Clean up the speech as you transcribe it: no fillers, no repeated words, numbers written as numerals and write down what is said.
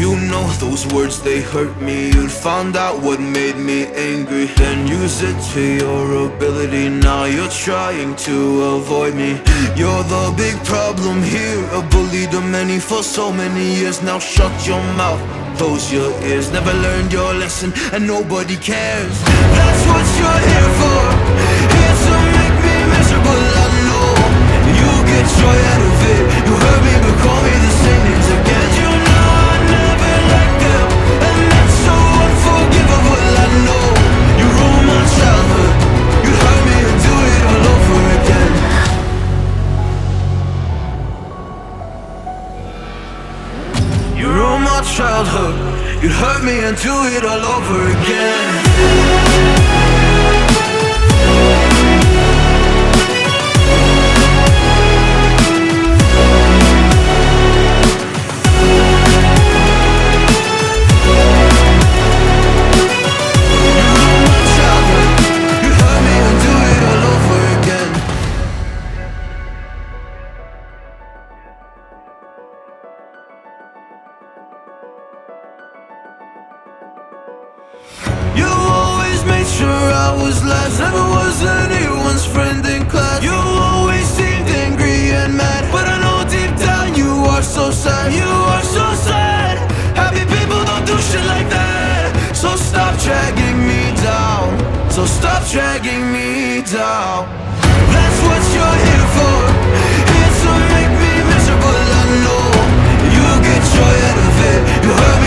You know those words, they hurt me. You'd found out what made me angry, then use it to your ability. Now you're trying to avoid me. You're the big problem here, a bully to many for so many years. Now shut your mouth, close your ears. Never learned your lesson and nobody cares. That's what you're here for, here to make me miserable. I know you get joy out of it. You hurt me but call me the same names again. You know I never liked them, and that's so unforgivable. I know you ruined my childhood. You hurt me and do it all over again. You ruined my childhood. You hurt me and do it all over again. You always made sure I was last, never was anyone's friend in class. You always seemed angry and mad, but I know deep down you are so sad. You are so sad. Happy people don't do shit like that. So stop dragging me down, so stop dragging me down. That's what you're here for, here to make me miserable. I know you get joy out of it. You hurt